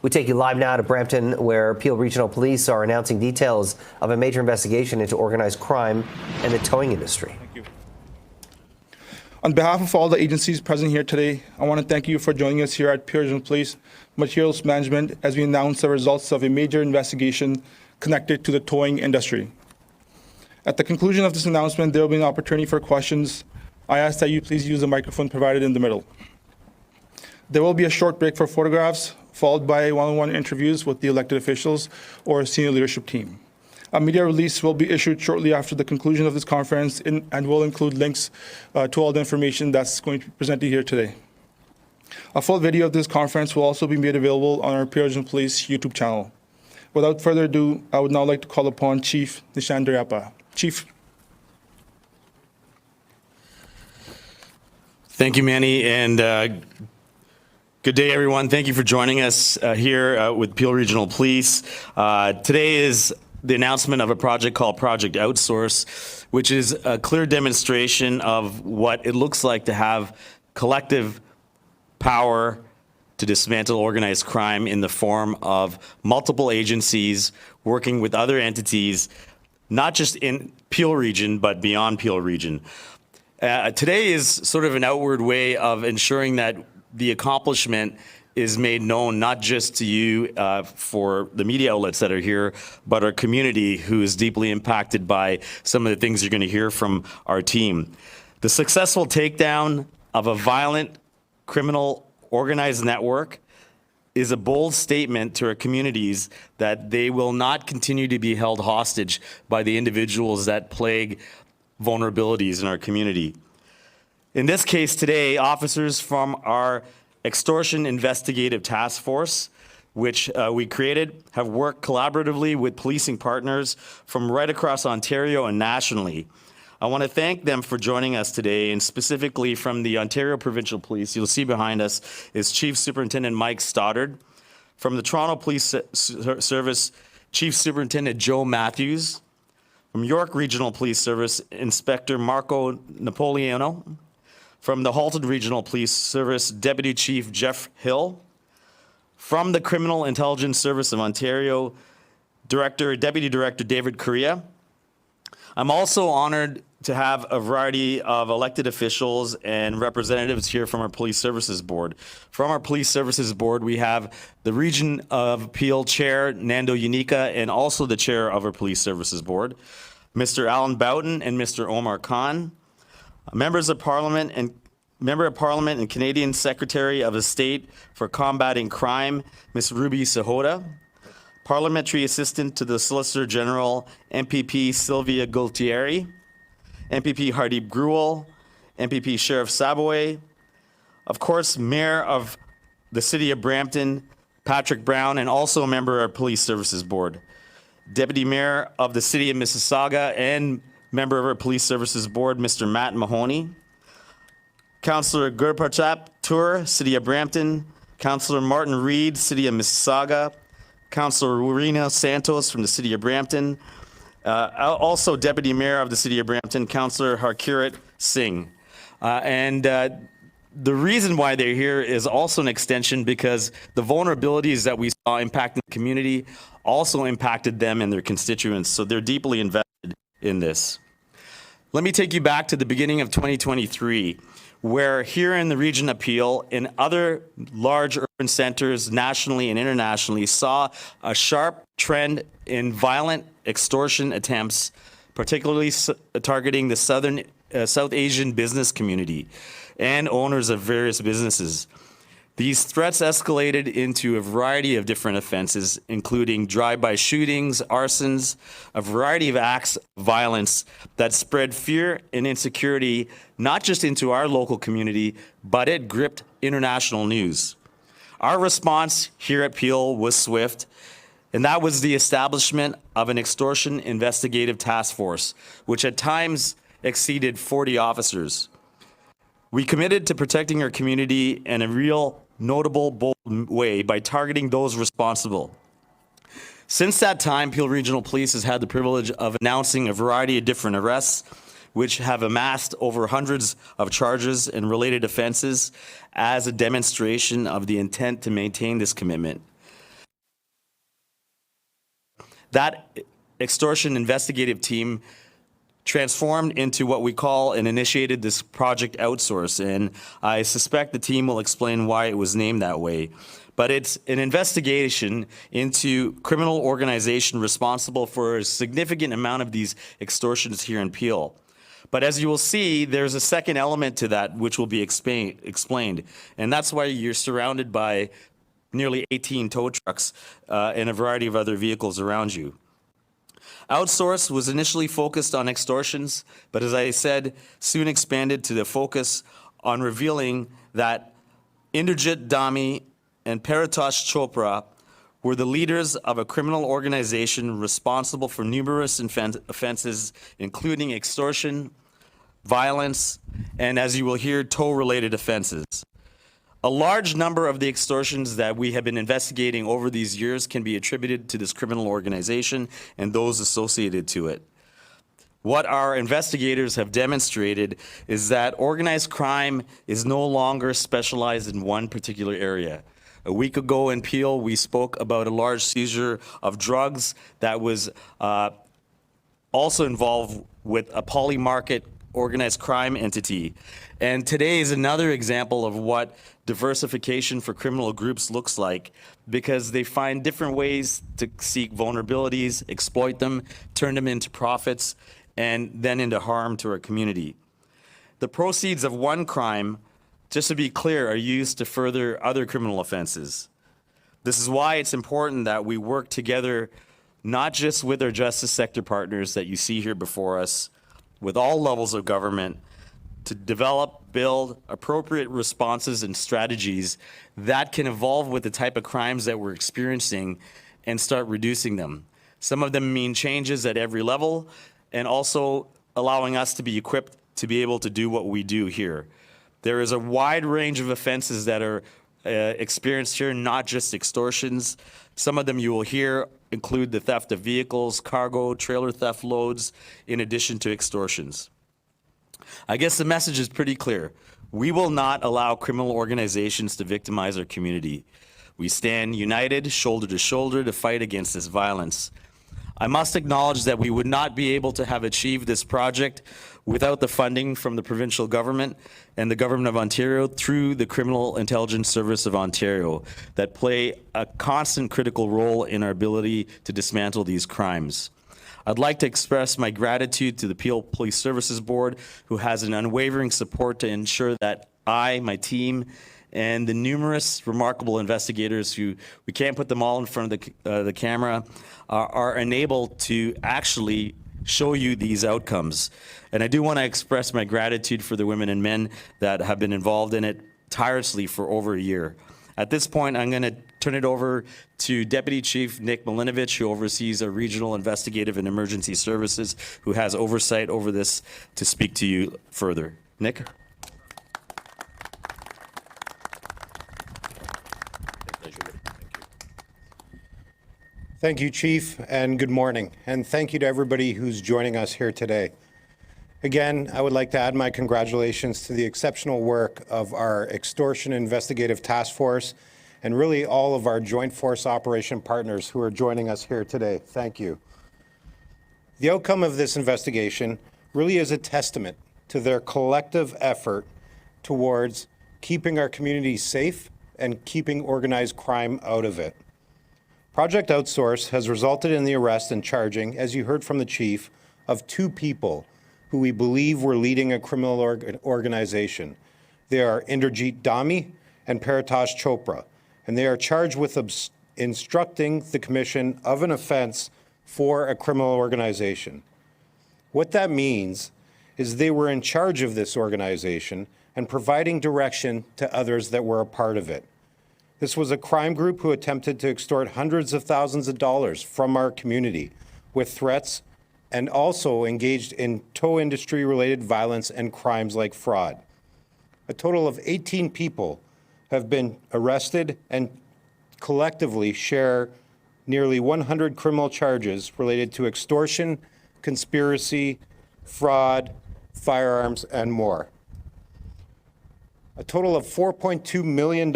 We take you live now to Brampton, where Peel Regional Police are announcing details of a major investigation into organized crime and the towing industry. Thank you. On behalf of all the agencies present here today, I want to thank you for joining us here at Peel Regional Police Materials Management as we announce the results of a major investigation connected to the towing industry. At the conclusion of this announcement, there will be an opportunity for questions. I ask that you please use the microphone provided in the middle. There will be a short break for photographs, followed by one-on-one interviews with the elected officials or senior leadership team. A media release will be issued shortly after the conclusion of this conference and will include links to all the information that's going to be presented here today. A full video of this conference will also be made available on our Peel Regional Police YouTube channel. Without further ado, I would now like to call upon Chief Nando. Chief. Thank you, Manny, and good day, everyone. Thank you for joining us here with Peel Regional Police. Today is the announcement of a project called Project Outsource, which is a clear demonstration of what it looks like to have collective power to dismantle organized crime in the form of multiple agencies working with other entities, not just in Peel Region, but beyond Peel Region. Today is sort of an outward way of ensuring that the accomplishment is made known not just to you for the media outlets that are here, but our community who is deeply impacted by some of the things you're going to hear from our team. The successful takedown of a violent criminal organized network is a bold statement to our communities that they will not continue to be held hostage by the individuals that plague vulnerabilities in our community. In this case today, officers from our Extortion Investigative Task Force, which we created, have worked collaboratively with policing partners from right across Ontario and nationally. I want to thank them for joining us today, and specifically from the Ontario Provincial Police, you'll see behind us is Chief Superintendent Mike Stoddard. From the Toronto Police Service, Chief Superintendent Joe Matthews. From York Regional Police Service, Inspector Marco Napoleano. From the Halton Regional Police Service, Deputy Chief Jeff Hill. From the Criminal Intelligence Service of Ontario, Deputy Director David Correa. I'm also honored to have a variety of elected officials and representatives here from our Police Services Board. From our Police Services Board, we have the Region of Peel Chair, Nando and also the Chair of our Police Services Board, Mr. Alan Boughton and Mr. Omar Khan, members of Parliament and Member of Parliament and Canadian Secretary of State for Combating Crime, Ms. Ruby Sahota, Parliamentary Assistant to the Solicitor General, MPP Sylvia Gualtieri, MPP Hardeep Grewal, MPP Sheriff Saboy, of course, Mayor of the City of Brampton, Patrick Brown, and also a member of our Police Services Board, Deputy Mayor of the City of Mississauga and member of our Police Services Board, Mr. Matt Mahoney, Councillor Gurpratap Tour, City of Brampton, Councillor Martin Reed, City of Mississauga, Councillor Rowena Santos from the City of Brampton, also Deputy Mayor of the City of Brampton, Councillor Harkirat Singh. The reason why they're here is also an extension because the vulnerabilities that we saw impacting the community also impacted them and their constituents, so they're deeply invested in this. Let me take you back to the beginning of 2023, where here in the region of Peel and other large urban centers nationally and internationally saw a sharp trend in violent extortion attempts, particularly targeting the South Asian business community and owners of various businesses. These threats escalated into a variety of different offenses, including drive-by shootings, arsons, a variety of acts of violence that spread fear and insecurity, not just into our local community, but it gripped international news. Our response here at Peel was swift, and that was the establishment of an Extortion Investigative Task Force, which at times exceeded 40 officers. We committed to protecting our community in a real, notable, bold way by targeting those responsible. Since that time, Peel Regional Police has had the privilege of announcing a variety of different arrests, which have amassed over hundreds of charges and related offenses as a demonstration of the intent to maintain this commitment. That extortion investigative team transformed into what we call and initiated this project outsource, and I suspect the team will explain why it was named that way. But it's an investigation into criminal organization responsible for a significant amount of these extortions here in Peel. But as you will see, there's a second element to that which will be explained, and that's why you're surrounded by nearly 18 tow trucks and a variety of other vehicles around you. Outsource was initially focused on extortions, but as I said, soon expanded to the focus on revealing that Inderjit Dami and Paritosh Chopra were the leaders of a criminal organization responsible for numerous offenses, including extortion, violence, and as you will hear, tow-related offenses. A large number of the extortions that we have been investigating over these years can be attributed to this criminal organization and those associated to it. What our investigators have demonstrated is that organized crime is no longer specialized in one particular area. A week ago in Peel, we spoke about a large seizure of drugs that was also involved with a polymarket organized crime entity. And today is another example of what diversification for criminal groups looks like, because they find different ways to seek vulnerabilities, exploit them, turn them into profits, and then into harm to our community. The proceeds of one crime, just to be clear, are used to further other criminal offenses. This is why it's important that we work together, not just with our justice sector partners that you see here before us, with all levels of government, to develop, build appropriate responses and strategies that can evolve with the type of crimes that we're experiencing and start reducing them. Some of them mean changes at every level and also allowing us to be equipped to be able to do what we do here. There is a wide range of offenses that are experienced here, not just extortions. Some of them you will hear include the theft of vehicles, cargo, trailer theft loads, in addition to extortions. I guess the message is pretty clear. We will not allow criminal organizations to victimize our community. We stand united, shoulder to shoulder, to fight against this violence. I must acknowledge that we would not be able to have achieved this project without the funding from the provincial government and the government of Ontario through the Criminal Intelligence Service of Ontario that play a constant critical role in our ability to dismantle these crimes. I'd like to express my gratitude to the Peel Police Services Board, who has an unwavering support to ensure that I, my team, and the numerous remarkable investigators who we can't put them all in front of the camera are enabled to actually show you these outcomes. And I do want to express my gratitude for the women and men that have been involved in it tirelessly for over a year. At this point, I'm going to turn it over to Deputy Chief Nick Milinovich, who oversees our regional investigative and emergency services, who has oversight over this, to speak to you further. Nick? Thank you, Chief, and good morning. And thank you to everybody who's joining us here today. Again, I would like to add my congratulations to the exceptional work of our Extortion Investigative Task Force and really all of our Joint Force Operation partners who are joining us here today. Thank you. The outcome of this investigation really is a testament to their collective effort towards keeping our communities safe and keeping organized crime out of it. Project Outsource has resulted in the arrest and charging, as you heard from the Chief, of 2 people who we believe were leading a criminal organization. They are Inderjit Dami and Paritosh Chopra, and they are charged with instructing the commission of an offense for a criminal organization. What that means is they were in charge of this organization and providing direction to others that were a part of it. This was a crime group who attempted to extort hundreds of thousands of dollars from our community with threats, and also engaged in tow industry-related violence and crimes like fraud. A total of 18 people have been arrested and collectively share nearly 100 criminal charges related to extortion, conspiracy, fraud, firearms, and more. A total of $4.2 million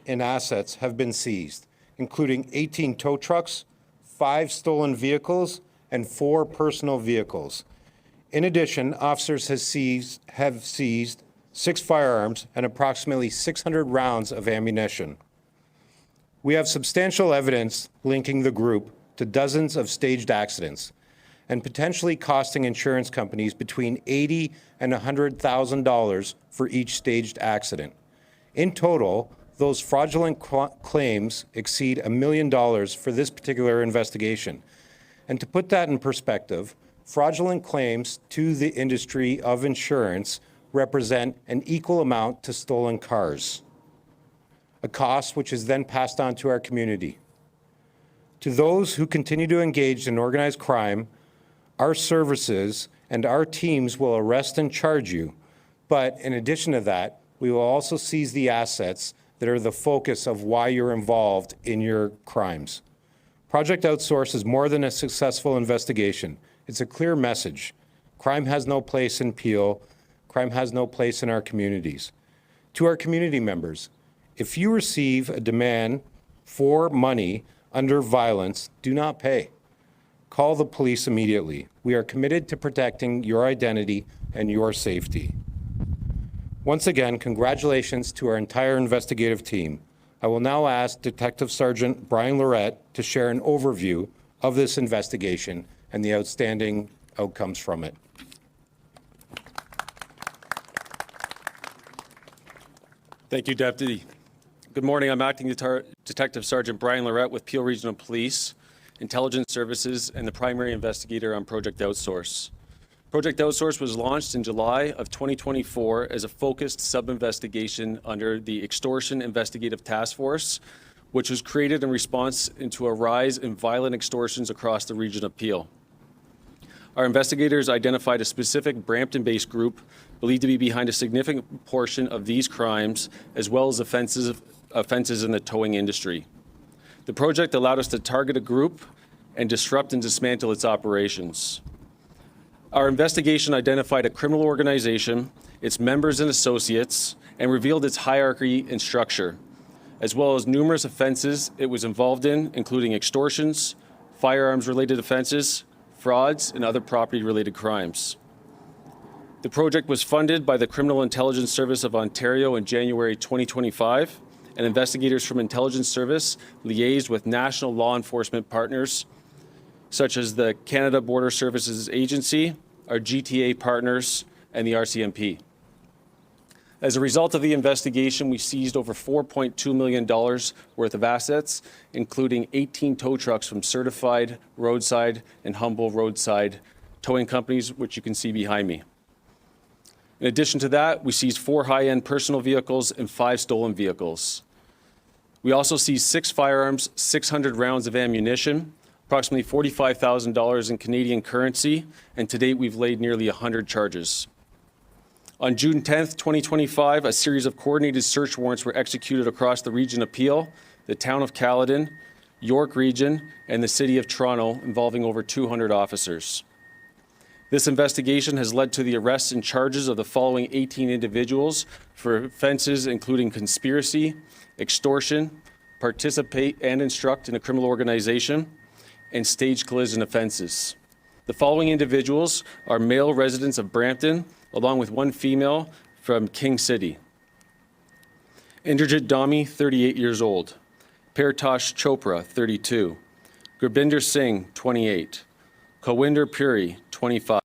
in assets have been seized, including 18 tow trucks, 5 stolen vehicles and 4 personal vehicles. In addition, officers have seized 6 firearms and approximately 600 rounds of ammunition. We have substantial evidence linking the group to dozens of staged accidents and potentially costing insurance companies between $80,000 and $100,000 for each staged accident. In total, those fraudulent claims exceed $1 million for this particular investigation. And to put that in perspective, fraudulent claims to the industry of insurance represent an equal amount to stolen cars, a cost which is then passed on to our community. To those who continue to engage in organized crime, our services and our teams will arrest and charge you. But in addition to that, we will also seize the assets that are the focus of why you're involved in your crimes. Project Outsource is more than a successful investigation. It's a clear message. Crime has no place in Peel. Crime has no place in our communities. To our community members, if you receive a demand for money under violence, do not pay. Call the police immediately. We are committed to protecting your identity and your safety. Once again, congratulations to our entire investigative team. I will now ask Detective Sergeant Brian Lorett to share an overview of this investigation and the outstanding outcomes from it. Thank you, Deputy. Good morning. I'm Acting Detective Sergeant Brian Lorett with Peel Regional Police, Intelligence Services, and the primary investigator on Project Outsource. Project Outsource was launched in July of 2024 as a focused sub-investigation under the Extortion Investigative Task Force, which was created in response to a rise in violent extortions across the region of Peel. Our investigators identified a specific Brampton-based group believed to be behind a significant portion of these crimes, as well as offenses in the towing industry. The project allowed us to target a group and disrupt and dismantle its operations. Our investigation identified a criminal organization, its members and associates, and revealed its hierarchy and structure, as well as numerous offenses it was involved in, including extortions, firearms-related offenses, frauds, and other property-related crimes. The project was funded by the Criminal Intelligence Service of Ontario in January 2025, and investigators from Intelligence Service liaised with national law enforcement partners such as the Canada Border Services Agency, our GTA partners, and the RCMP. As a result of the investigation, we seized over $4.2 million worth of assets, including 18 tow trucks from certified roadside and humble roadside towing companies, which you can see behind me. In addition to that, we seized 4 high-end personal vehicles and 5 stolen vehicles. We also seized 6 firearms, 600 rounds of ammunition, approximately $45,000 in Canadian currency, and to date we've laid nearly 100 charges. On June 10th, 2025, a series of coordinated search warrants were executed across the region of Peel, the town of Caledon, York Region, and the City of Toronto, involving over 200 officers. This investigation has led to the arrests and charges of the following 18 individuals for offenses including conspiracy, extortion, participate and instruct in a criminal organization, and staged collision offenses. The following individuals are male residents of Brampton, along with 1 female from King City. Indrajit Dhami, 38 years old. Paritosh Chopra, 32. Gurbinder Singh, 28. Kawinder Puri, 25.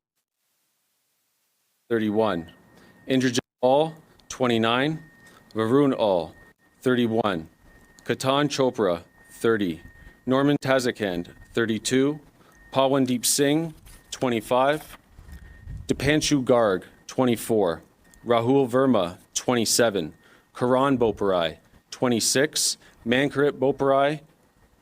31. Indrajit All, 29. Varun All, 31. Ketan Chopra, 30. Norman Tazikand, 32. Pawandeep Singh, 25. Dipanshu Garg, 24. Rahul Verma, 27. Karan Boparai, 26. Mankarit Boparai,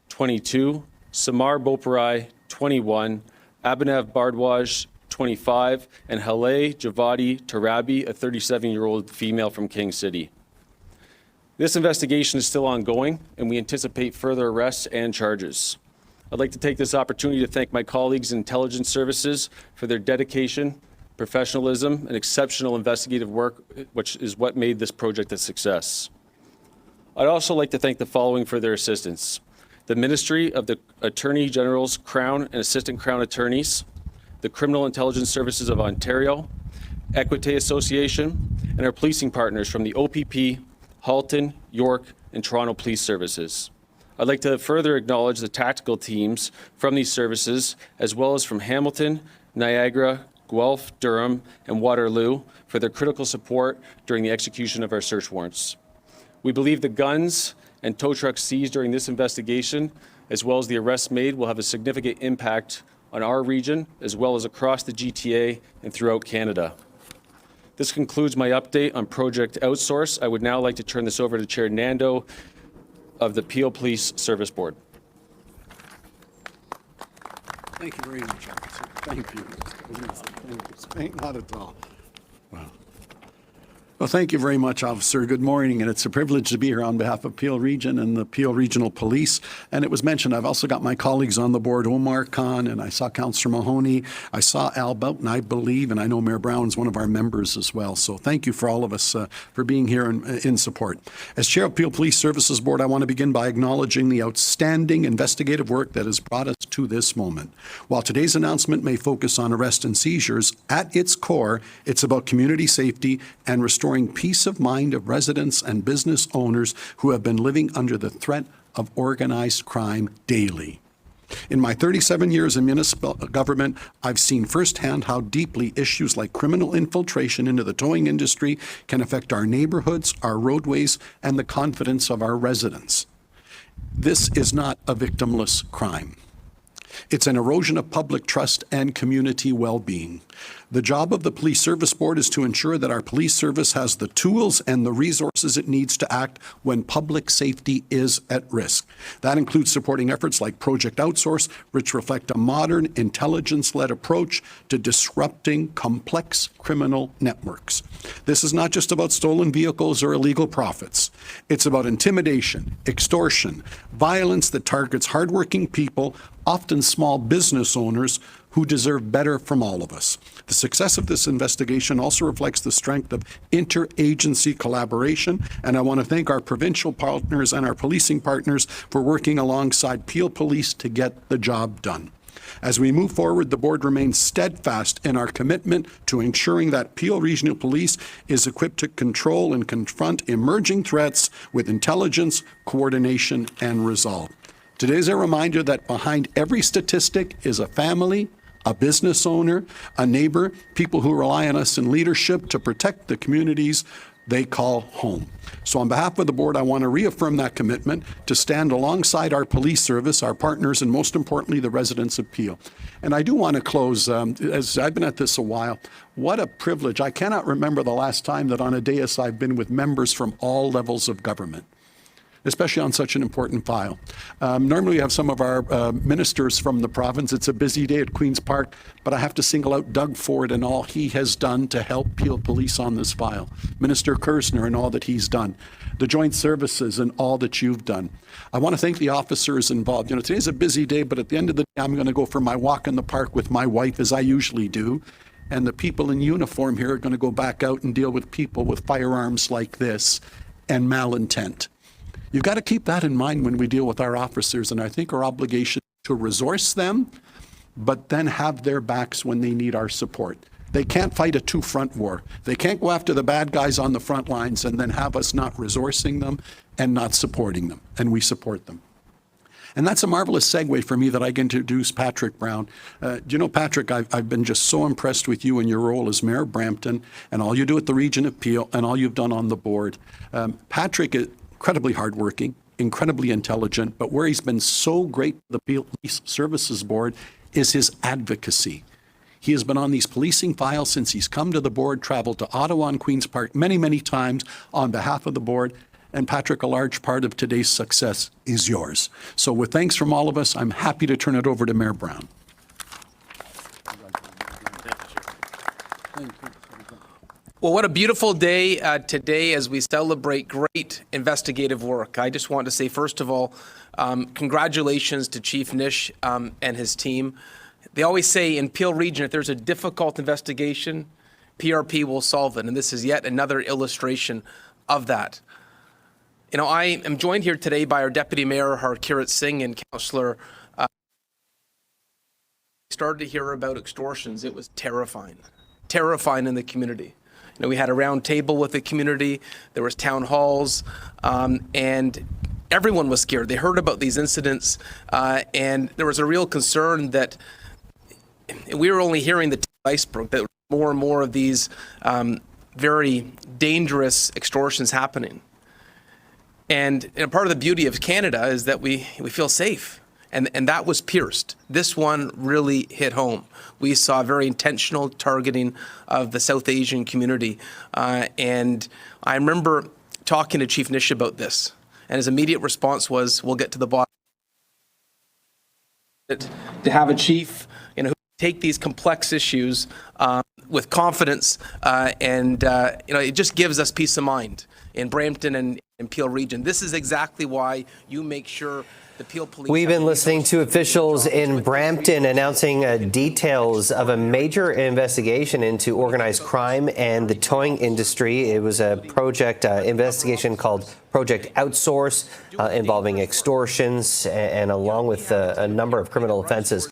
22. Samar Boparai, 21. Abhinav Bardwaj, 25. And Haleh Javadi Tarabi, a 37-year-old female from King City. This investigation is still ongoing, and we anticipate further arrests and charges. I'd like to take this opportunity to thank my colleagues in Intelligence Services for their dedication, professionalism, and exceptional investigative work, which is what made this project a success. I'd also like to thank the following for their assistance: the Ministry of the Attorney General's Crown and Assistant Crown Attorneys, the Criminal Intelligence Services of Ontario, Equite Association, and our policing partners from the OPP, Halton, York, and Toronto Police Services. I'd like to further acknowledge the tactical teams from these services, as well as from Hamilton, Niagara, Guelph, Durham, and Waterloo for their critical support during the execution of our search warrants. We believe the guns and tow trucks seized during this investigation, as well as the arrests made, will have a significant impact on our region, as well as across the GTA and throughout Canada. This concludes my update on Project Outsource. I would now like to turn this over to Chair Nando of the Peel Police Service Board. Thank you very much, officer. Thank you. Thank you. Not at all. Wow. Well, thank you very much, officer. Good morning, and it's a privilege to be here on behalf of Peel Region and the Peel Regional Police. And it was mentioned, I've also got my colleagues on the board, Omar Khan, and I saw Councillor Mahoney. I saw Al Boughton, I believe, and I know Mayor Brown's one of our members as well. So thank you for all of us for being here in support. As Chair of Peel Police Services Board, I want to begin by acknowledging the outstanding investigative work that has brought us to this moment. While today's announcement may focus on arrest and seizures, at its core, it's about community safety and restoring peace of mind of residents and business owners who have been living under the threat of organized crime daily. In my 37 years in municipal government, I've seen firsthand how deeply issues like criminal infiltration into the towing industry can affect our neighborhoods, our roadways, and the confidence of our residents. This is not a victimless crime. It's an erosion of public trust and community well-being. The job of the Police Service Board is to ensure that our police service has the tools and the resources it needs to act when public safety is at risk. That includes supporting efforts like Project Outsource, which reflect a modern, intelligence-led approach to disrupting complex criminal networks. This is not just about stolen vehicles or illegal profits. It's about intimidation, extortion, violence that targets hardworking people, often small business owners who deserve better from all of us. The success of this investigation also reflects the strength of interagency collaboration, and I want to thank our provincial partners and our policing partners for working alongside Peel Police to get the job done. As we move forward, the board remains steadfast in our commitment to ensuring that Peel Regional Police is equipped to control and confront emerging threats with intelligence, coordination, and resolve. Today is a reminder that behind every statistic is a family, a business owner, a neighbor, people who rely on us in leadership to protect the communities they call home. So on behalf of the board, I want to reaffirm that commitment to stand alongside our police service, our partners, and most importantly, the residents of Peel. And I do want to close, as I've been at this a while, what a privilege. I cannot remember the last time that on a dais I've been with members from all levels of government, especially on such an important file. Normally we have some of our ministers from the province. It's a busy day at Queen's Park, but I have to single out Doug Ford and all he has done to help Peel Police on this file. Minister Kirsner and all that he's done. The joint services and all that you've done. I want to thank the officers involved. You know, today's a busy day, but at the end of the day, I'm going to go for my walk in the park with my wife, as I usually do. And the people in uniform here are going to go back out and deal with people with firearms like this and malintent. You've got to keep that in mind when we deal with our officers, and I think our obligation to resource them, but then have their backs when they need our support. They can't fight a two-front war. They can't go after the bad guys on the front lines and then have us not resourcing them and not supporting them, and we support them. And that's a marvelous segue for me that I can introduce Patrick Brown. Do you know, Patrick, I've been just so impressed with you and your role as Mayor of Brampton and all you do at the Region of Peel and all you've done on the board. Patrick is incredibly hardworking, incredibly intelligent, but where he's been so great for the Peel Police Services Board is his advocacy. He has been on these policing files since he's come to the board, traveled to Ottawa and Queen's Park many, many times on behalf of the board. And Patrick, a large part of today's success is yours. So with thanks from all of us, I'm happy to turn it over to Mayor Brown. Well, what a beautiful day today as we celebrate great investigative work. I just want to say, first of all, congratulations to Chief Nish and his team. They always say in Peel Region, if there's a difficult investigation, PRP will solve it. And this is yet another illustration of that. I am joined here today by our Deputy Mayor, Harkirat Singh, and Councillor. Started to hear about extortions. It was terrifying in the community. We had a round table with the community. There was town halls, and everyone was scared. They heard about these incidents, and there was a real concern that we were only hearing the tip of the iceberg, that more and more of these very dangerous extortions happening. And part of the beauty of Canada is that we feel safe. And that was pierced. This one really hit home. We saw very intentional targeting of the South Asian community. And I remember talking to Chief Nish about this. And his immediate response was, we'll get to the bottom. To have a chief, who take these complex issues with confidence, and it just gives us peace of mind in Brampton and Peel region. This is exactly why you make sure the Peel Police. We've been listening to officials in Brampton announcing details of a major investigation into organized crime and the towing industry. It was a project investigation called Project Outsource, involving extortions and along with a number of criminal offences.